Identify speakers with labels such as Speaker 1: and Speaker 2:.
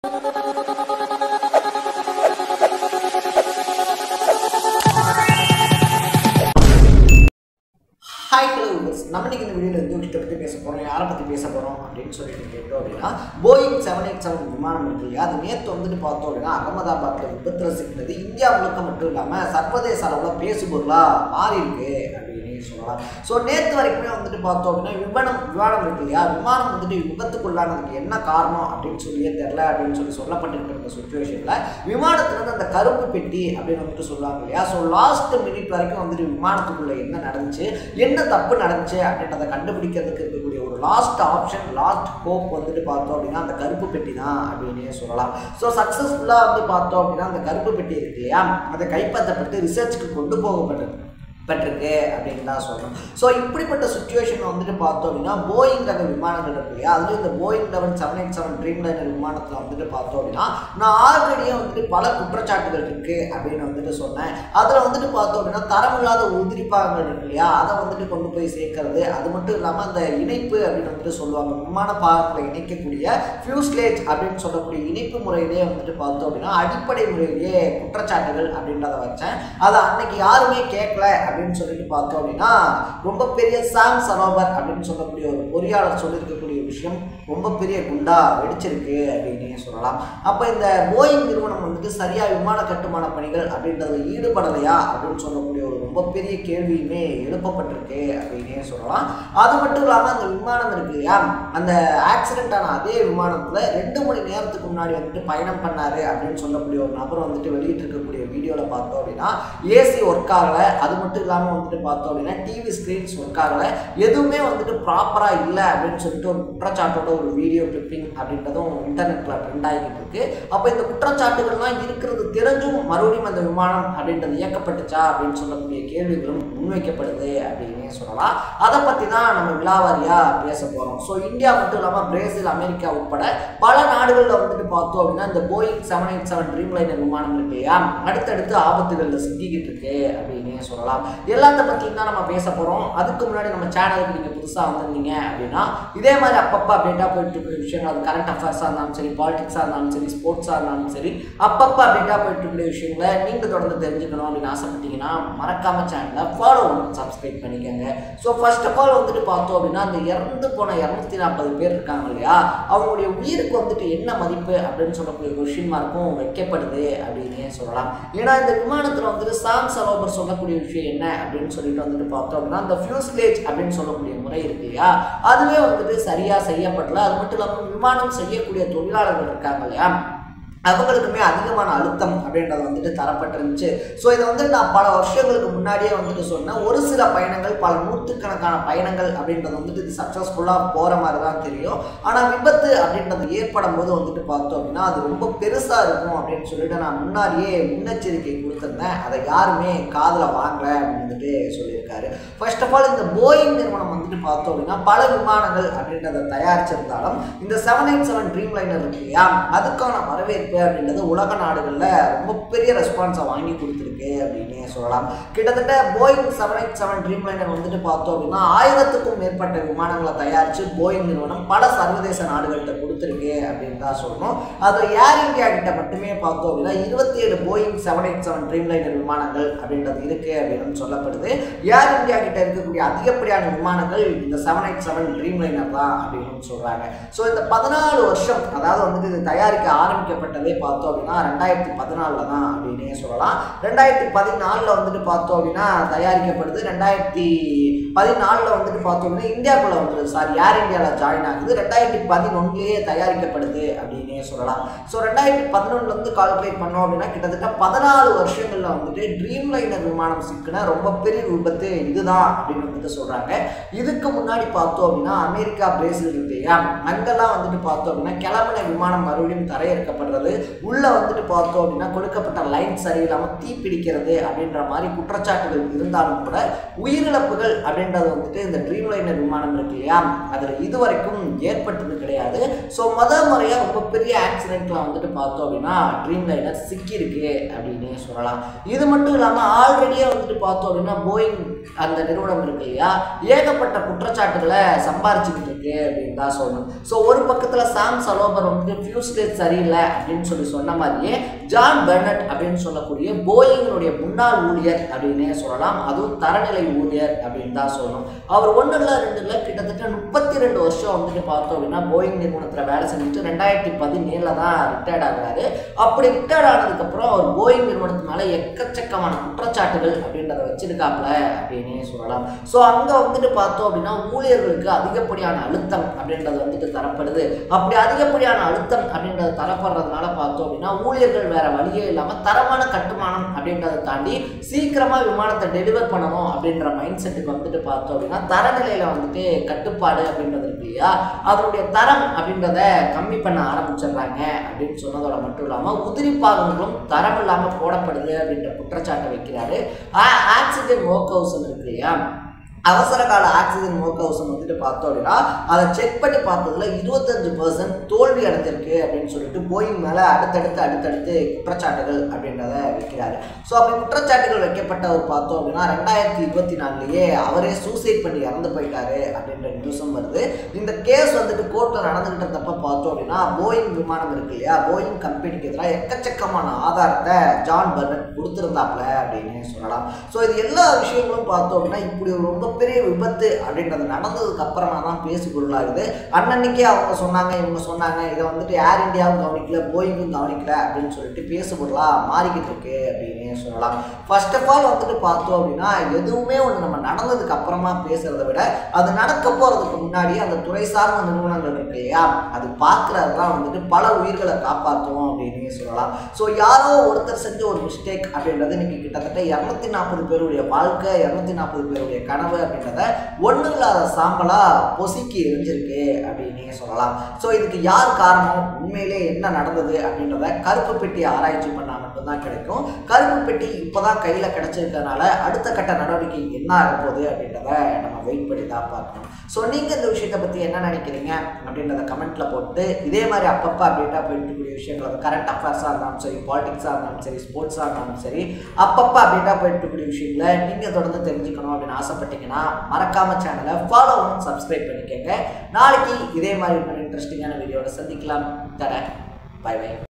Speaker 1: Hi hello viewers, நம்ம இன்னைக்கு இந்த வீடியோல எந்த விஷயத்தை பத்தி பேச போறோம், யாரை பத்தி பேச போறோம் அப்படின்னு சொல்லிட்டு கேட்டோம் அப்படின்னா போயிங் 787 விமானம் இருக்கு இல்லையா, அது நேற்று வந்துட்டு பார்த்தோம் அப்படின்னா அகமதாபாத்ல விபத்துல சிக்கினது இந்தியா முழுக்க மட்டும் இல்லாம சர்வதேச அளவுல பேசுபொருளா மாறி இருக்கு அப்படின்னு சொல்லலாம். ஸோ நேற்று வரைக்குமே வந்துட்டு பார்த்தோம் அப்படின்னா விமானம் இருக்கு இல்லையா, விமானம் வந்துட்டு விபத்துக்குள்ளானதுக்கு என்ன காரணம் அப்படின்னு சொல்லியே தெரியல அப்படின்னு சொல்லப்பட்டிருக்கிற சுச்சுவேஷன்ல விமானத்துல அந்த கருப்பு பெட்டி அப்படின்னு வந்துட்டு சொல்லுவாங்க இல்லையா. ஸோ லாஸ்ட் மினிட் வரைக்கும் வந்துட்டு விமானத்துக்குள்ள என்ன நடந்துச்சு, என்ன தப்பு நடந்துச்சு அப்படின்றத கண்டுபிடிக்கிறதுக்கு இருக்கக்கூடிய ஒரு லாஸ்ட் ஆப்ஷன், லாஸ்ட் ஹோப் வந்துட்டு பார்த்தோம் அப்படின்னா அந்த கருப்பு பெட்டி தான் அப்படின்னே சொல்லலாம். ஸோ சக்ஸஸ்ஃபுல்லாக வந்து பார்த்தோம் அப்படின்னா அந்த கருப்பு பெட்டி இருக்கு இல்லையா, அதை கைப்பற்றப்பட்டு ரிசர்ச்சுக்கு கொண்டு போகப்பட்டிருக்கு அப்படின்னு தான் சொல்லணும். ஸோ இப்படிப்பட்ட சுச்சுவேஷன் வந்துட்டு பார்த்தோம் அப்படின்னா போயிங் ரக விமானங்கள் இருக்கு இல்லையா, அதுலேயும் இந்த போயிங் 787 ட்ரீம் லைனர் விமானத்தில் வந்துட்டு பார்த்தோம் அப்படின்னா நான் ஆல்ரெடியே வந்துட்டு பல குற்றச்சாட்டுகள் இருக்கு அப்படின்னு வந்துட்டு சொன்னேன். அதில் வந்துட்டு பார்த்தோம் அப்படின்னா தரமில்லாத உதிரிப்பாகங்கள் இருக்கு இல்லையா, அதை வந்துட்டு கொண்டு போய் சேர்க்கறது, அது மட்டும் இல்லாமல் அந்த இணைப்பு அப்படின்னு வந்துட்டு சொல்லுவாங்க, விமான பாகத்தில் இணைக்கக்கூடிய ஃபியூஸ்லேஜ் அப்படின்னு சொல்லக்கூடிய இணைப்பு முறையிலேயே வந்துட்டு பார்த்தோம் அப்படின்னா அடிப்படை முறையிலேயே குற்றச்சாட்டுகள் அப்படின்றத வச்சேன். அதை அன்னைக்கு யாருமே கேட்கல அப்படின்னு சொல்லிட்டு பார்த்தோம் அப்படின்னா ரொம்ப பெரிய சாம் சரோவர் அப்படின்னு சொல்லக்கூடிய ஒரு பொறியாளர் சொல்லியிருக்கக்கூடிய விஷயம் ரொம்ப பெரிய குண்டா வெடிச்சிருக்கு அப்படின்னு சொல்லலாம். அப்போ இந்த போயிங் நிறுவனம் வந்துட்டு சரியா விமான கட்டுமான பணிகள் அப்படின்றது ஈடுபடலையா அப்படின்னு சொல்லக்கூடிய ஒரு ரொம்ப பெரிய கேள்வியுமே எழுப்பப்பட்டிருக்கு அப்படின்னே சொல்லலாம். அது மட்டும் இல்லாமல் அந்த விமானம் இருக்கு இல்லையா, அந்த ஆக்சிடென்ட் ஆன அதே விமானத்தில் 2 மணி நேரத்துக்கு முன்னாடி வந்துட்டு பயணம் பண்ணாரு அப்படின்னு சொல்லக்கூடிய ஒரு நபர் வந்துட்டு வெளியிட்டு இருக்கக்கூடிய வீடியோவில் பார்த்தோம் அப்படின்னா ஏசி ஒர்க் ஆகலை, அது மட்டும் இல்லாமல் வந்துட்டு பார்த்தோம் அப்படின்னா டிவி ஸ்க்ரீன்ஸ் ஒர்க் ஆகலை, எதுவுமே வந்துட்டு ப்ராப்பராக இல்லை அப்படின்னு சொல்லிட்டு ஒரு குற்றச்சாட்டோட ஒரு வீடியோ கிளிப்பிங் அப்படின்றதும் இன்டர்நெட்டில் ட்ரெண்ட் ஆகிட்டு இருக்கு. அப்போ இந்த குற்றச்சாட்டுகள்லாம் இருக்கிறது தெரிஞ்சும் மறுபடியும் அந்த விமானம் அப்படின்றது இயக்கப்பட்டுச்சா அப்படின்னு சொல்லக்கூடிய கேள்விகளும் முன்வைக்கப்படுது அப்படின்னே சொல்லலாம். அதை பற்றி தான் நம்ம விலாவாரியாக பேச போகிறோம். ஸோ இந்தியா மட்டும் இல்லாமல் பிரேசில், அமெரிக்கா உட்பட பல நாடுகளில் வந்துட்டு பார்த்தோம் அப்படின்னா இந்த போயிங் 787 ட்ரீம் லைனர் விமானம் இருக்கு இல்லையா, அடுத்தடுத்து ஆபத்துகளில் சிக்கிக்கிட்டு இருக்கு அப்படின்னே சொல்லலாம். எல்லாத்த பற்றியும் தான் நம்ம பேச போகிறோம். அதுக்கு முன்னாடி நம்ம சேனலுக்கு நீங்கள் புதுசாக வந்திருந்தீங்க அப்படின்னா இதே மாதிரி அப்பப்போ அப்டேட்டாக போயிட்டு இருக்கிற விஷயங்கள், அது கரண்ட் அஃபேர்ஸாக இருந்தாலும் சரி, பாலிடிக்ஸாக இருந்தாலும் சரி, ஸ்போர்ட்ஸாக இருந்தாலும் சரி, அப்பப்போ அப்டேட்டாக போயிட்டு இருக்கிற விஷயங்களை நீங்கள் தொடர்ந்து தெரிஞ்சுக்கணும் அப்படின்னு ஆசைப்பட்டீங்கன்னா மறக்காமல் சேனலை ஃபாலோ பண்ணி சப்ஸ்கிரைப் பண்ணிக்கோங்க. ஸோ ஃபர்ஸ்ட் ஆஃப் ஆல் வந்துட்டு பார்த்தோம் அப்படின்னா அந்த இறந்து போன 240 பேர் இருக்காங்க இல்லையா, அவங்களுடைய உயிருக்கு வந்துட்டு என்ன மதிப்பு அப்படின்னு சொல்லக்கூடிய கொஸ்டின் மார்க்கும் வைக்கப்படுது அப்படின்னே சொல்லலாம். ஏன்னா இந்த விமானத்தில் வந்துட்டு சாம் சரோவர் சொல்லக்கூடிய விஷயம் என்ன அப்படின்னு சொல்லிட்டு வந்துட்டு பார்த்தோம் அப்படின்னா அந்த ஃபியூஸ்லேஜ் அப்படின்னு சொல்லக்கூடிய முறை இருக்கு இல்லையா, அதுவே வந்துட்டு சரியா செய்யப்படல. அது மட்டும் இல்லாமல் விமானம் செய்யக்கூடிய தொழிலாளர்கள் இருக்காங்க இல்லையா, அவங்களுக்குமே அதிகமான அழுத்தம் அப்படின்றது வந்துட்டு தரப்பட்டிருந்துச்சு. ஸோ இதை வந்து நான் பல வருஷங்களுக்கு முன்னாடியே வந்துட்டு சொன்னேன். ஒரு சில பயணங்கள், பல நூற்றுக்கணக்கான பயணங்கள் அப்படின்றது வந்துட்டு இது சக்ஸஸ்ஃபுல்லாக போகிற மாதிரி தான் தெரியும். ஆனால் விபத்து அப்படின்றது ஏற்படும் போது வந்துட்டு பார்த்தோம் அப்படின்னா அது ரொம்ப பெருசாக இருக்கும் அப்படின்னு சொல்லிட்டு நான் முன்னாடியே முன்னெச்சரிக்கை கொடுத்துருந்தேன். அதை யாருமே காதில் வாங்கலை அப்படின்னு வந்துட்டு சொல்லியிருக்காரு. ஃபர்ஸ்ட் ஆஃப் ஆல் இந்த போயிங் நிறுவனம் வந்துட்டு பார்த்தோம் அப்படின்னா பல விமானங்கள் அப்படின்றத தயாரிச்சிருந்தாலும் இந்த 787 ட்ரீம் லைனர் இருக்கு இல்லையா, அதுக்கான வரவேற்பு அப்படின்றது உலக நாடுகளில் ரொம்ப பெரிய ரெஸ்பான்ஸை வாங்கி கொடுத்துருக்கு அப்படின்னே சொல்லலாம். கிட்டத்தட்ட போயிங் 787 ட்ரீம் லைனர் வந்துட்டு பார்த்தோம் அப்படின்னா 1000க்கும் மேற்பட்ட விமானங்களை தயாரித்து போயிங் நிறுவனம் பல சர்வதேச நாடுகள்கிட்ட கொடுத்துருக்கு அப்படின்னு தான் சொல்லணும். அது ஏர் இந்தியா கிட்ட மட்டுமே பார்த்தோம் அப்படின்னா 27 போயிங் 787 ட்ரீம் லைனர் விமானங்கள் அப்படின்றது இருக்கு அப்படின்னு சொல்லப்படுது. ஏர் இந்தியா கிட்ட இருக்கக்கூடிய அதிகப்படியான விமானங்கள் இந்த 787 ட்ரீம் லைனர் தான் அப்படின்னு சொல்றாங்க. ஸோ இந்த 14 வருஷம், அதாவது வந்துட்டு இது தயாரிக்க ஆரம்பிக்கப்பட்டது பார்த்தோம் அப்படின்னா 2014 தான் அப்படின்னே சொல்லலாம். 2014 வந்துட்டு பார்த்தோம் அப்படின்னா தயாரிக்கப்படுது. 2014 வந்துட்டு பார்த்தோம் அப்படின்னா இந்தியாக்குள்ள வந்துடுது, ஏர் இந்தியாவில் ஜாயின் ஆகுது. 2011 தயாரிக்கப்படுது அப்படின்னே சொல்லலாம். ஸோ 2011 கால்குலேட் பண்ணோம் அப்படின்னா கிட்டத்தட்ட 14 வருஷங்களில் வந்துட்டு ட்ரீம் லைனர் விமானம் சிக்கின ரொம்ப பெரிய விபத்து இதுதான் அப்படின்னு வந்துட்டு சொல்றாங்க. இதுக்கு முன்னாடி பார்த்தோம் அப்படின்னா அமெரிக்கா, பிரேசில் இருக்கு இல்லையா, அங்கெல்லாம் வந்துட்டு பார்த்தோம் அப்படின்னா கிளம்பின விமானம் மறுபடியும் தரையிறக்கப்படுறது பண்ணுறது, உள்ளே வந்துட்டு பார்த்தோம் அப்படின்னா கொடுக்கப்பட்ட லைன் சரியில்லாமல் தீப்பிடிக்கிறது அப்படின்ற மாதிரி குற்றச்சாட்டுகள் இருந்தாலும் கூட உயிரிழப்புகள் அப்படின்றது வந்துட்டு இந்த ட்ரீம் லைனர் விமானம் இருக்கு இல்லையா, அதில் இதுவரைக்கும் ஏற்பட்டது கிடையாது. ஸோ முறையாக ரொம்ப பெரிய ஆக்சிடென்ட்ல வந்துட்டு பார்த்தோம் அப்படின்னா ட்ரீம் லைனர் சிக்கியிருக்கு அப்படின்னு சொல்லலாம். இது மட்டும் இல்லாமல் ஆல்ரெடியே வந்துட்டு பார்த்தோம் அப்படின்னா போயிங் அந்த நிறுவனம் இருக்கு இல்லையா, ஏகப்பட்ட குற்றச்சாட்டுகளை சம்பாரிச்சுக்கிட்டு இருக்கு அப்படின்னு தான் சொல்லணும். ஸோ ஒரு பக்கத்தில் சாம் சலோபர் வந்துட்டு ஃபியூஸ்லேஜ் சரியில்லை அப்படின்னு சொன்ன மாதிரியே ஜான் பெர்னட் அப்படின்னு சொல்லக்கூடிய போயிங்கினுடைய முன்னாள் ஊழியர் அப்படின்னே சொல்லலாம், அதுவும் தரநிலை ஊழியர் அப்படின்னு தான் சொல்லணும். அவர் 1 இல்லை 2 இல்லை கிட்டத்தட்ட 32 வருஷம் வந்துட்டு பார்த்தோம் அப்படின்னா போயிங் நிறுவனத்தில் வேலை செஞ்சுட்டு 2017 தான் ரிட்டையர்ட் ஆகிறாரு. அப்படி ரிட்டையர்ட் ஆனதுக்கப்புறம் அவர் போயிங் நிறுவனத்து மேலே எக்கச்சக்கமான குற்றச்சாட்டுகள் அப்படின்றத வச்சிருக்காப்புல அப்படின்னே சொல்லலாம். ஸோ அங்கே வந்துட்டு பார்த்தோம் அப்படின்னா ஊழியர்களுக்கு அதிகப்படியான அழுத்தம் அப்படின்றது வந்துட்டு தரப்படுது. அப்படி அதிகப்படியான அழுத்தம் அப்படின்றது தரப்படுறதுனால பார்த்தோம் அப்படின்னா ஊழியர்கள் வேற வழியே இல்லாமல் தரமான கட்டுமானம் அப்படின்றத தாண்டி சீக்கிரமாக விமானத்தை டெலிவர் பண்ணணும் அப்படின்ற மைண்ட் செட்டுக்கு வந்துட்டு பார்த்தோம் அப்படின்னா தரநிலையில் வந்துட்டு கட்டுப்பாடு அப்படின்றது இருக்கு இல்லையா, அதனுடைய தரம் அப்படின்றத கம்மி பண்ண ஆரம்பிச்சிடுறாங்க அப்படின்னு சொன்னதோட மட்டும் இல்லாமல் உதிரி பாகங்களும் தரம் இல்லாமல் போடப்படுது அப்படின்ற குற்றச்சாட்டை வைக்கிறாரு. ஆக்சிஜன் ஒர்க் ஹவுஸ் இருக்கு இல்லையா, அவசர கால ஆக்சிஜன் ஒர்க் ஹவுஸ் வந்துட்டு பார்த்தோம் அப்படின்னா அதை செக் பண்ணி பார்த்ததுல 25% தோல்வி அடைஞ்சிருக்கு அப்படின்னு சொல்லிட்டு போயிங் மேலே அடுத்தடுத்து குற்றச்சாட்டுகள் அப்படின்றத வைக்கிறாரு. ஸோ அப்படி குற்றச்சாட்டுகள் வைக்கப்பட்டவர் பார்த்தோம் அப்படின்னா 2024 அவரே சூசைட் பண்ணி இறந்து போயிட்டாரு அப்படின்ற நியூஸும் வருது. இந்த கேஸ் வந்துட்டு கோர்ட்டில் நடந்துகிட்டு இருந்தப்ப பார்த்தோம் அப்படின்னா போயிங் விமானம் இருக்கு இல்லையா, போயிங் கம்பெனிக்கு எதிராக எக்கச்சக்கமான ஆதாரத்தை ஜான் பெர்னட் கொடுத்துருந்தாப்புல அப்படின்னு சொல்லலாம். ஸோ இது எல்லா விஷயங்களும் பார்த்தோம் அப்படின்னா இப்படி ஒரு ரொம்ப பெரிய விபத்து அப்படின்றது நடந்ததுக்கு அப்புறமா தான் பேசு பொருளாகுது. அன்னன்னைக்கே அவங்க சொன்னாங்க இவங்க சொன்னாங்க, இதை வந்துட்டு ஏர் இந்தியாவும் கவனிக்கல போயிங்கும் கவனிக்கல அப்படின்னு சொல்லிட்டு பேசு பொருளாக மாறிக்கிட்டு இருக்கு அப்படின்னு சொல்லலாம். ஃபர்ஸ்ட் ஆஃப் ஆல் வந்துட்டு பார்த்தோம் அப்படின்னா எதுவுமே ஒன்று நம்ம நடந்ததுக்கு அப்புறமா பேசுறத விட அது நடக்க போறதுக்கு முன்னாடி அந்த துறை சார்ந்த நிறுவனங்கள் இருக்கு இல்லையா, அது பார்க்கறதுதான் வந்துட்டு பல உயிர்களை காப்பாற்றும் அப்படின்னு சொல்லலாம். ஸோ யாரோ ஒருத்தர் செஞ்ச ஒரு மிஸ்டேக் அப்படின்றது இன்னைக்கு கிட்டத்தட்ட 240 பேருடைய வாழ்க்கை, 240 பேருடைய கனவு அப்படின்றத ஒன்றும் இல்லாத சாம்பலா பொசுக்கி எரிஞ்சிருக்கு அப்படின்னே சொல்லலாம். ஸோ இதுக்கு யார் காரணம், உண்மையிலே என்ன நடந்தது அப்படின்றத கருப்பு பெட்டி ஆராய்ச்சி பண்ணால் மட்டும்தான் கிடைக்கும். கருப்பு பெட்டி இப்போதான் கையில் கிடைச்சிருக்கிறதுனால அடுத்த கட்ட நடவடிக்கை என்ன ஆக போகுது அப்படின்றத நம்ம வெயிட் பண்ணி தான் பார்க்கணும். ஸோ நீங்கள் இந்த விஷயத்தை பற்றி என்ன நினைக்கிறீங்க அப்படின்றத கமெண்ட்டில் போட்டு இதே மாதிரி அப்பப்போ அப்டேட்டாக போயிட்டு இருக்கக்கூடிய விஷயங்கள் கரண்ட் அஃபேர்ஸாக இருந்தாலும் சரி, பாலிடிக்ஸாக இருந்தாலும் சரி, ஸ்போர்ட்ஸாக இருந்தாலும் சரி, அப்பப்போ அப்டேட்டாக போயிட்டு இருக்கக்கூடிய விஷயங்களை நீங்கள் தொடர்ந்து தெரிஞ்சுக்கணும் அப்படின்னு ஆசைப்பட்டீங்கன்னா மறக்காம சேனலை ஃபாலோ பண்ணி சப்ஸ்கிரைப் பண்ணிக்கோங்க. நாளைக்கு இதே மாதிரி இன்ட்ரெஸ்டிங்கான வீடியோட சந்திக்கலாம். தட பை பை.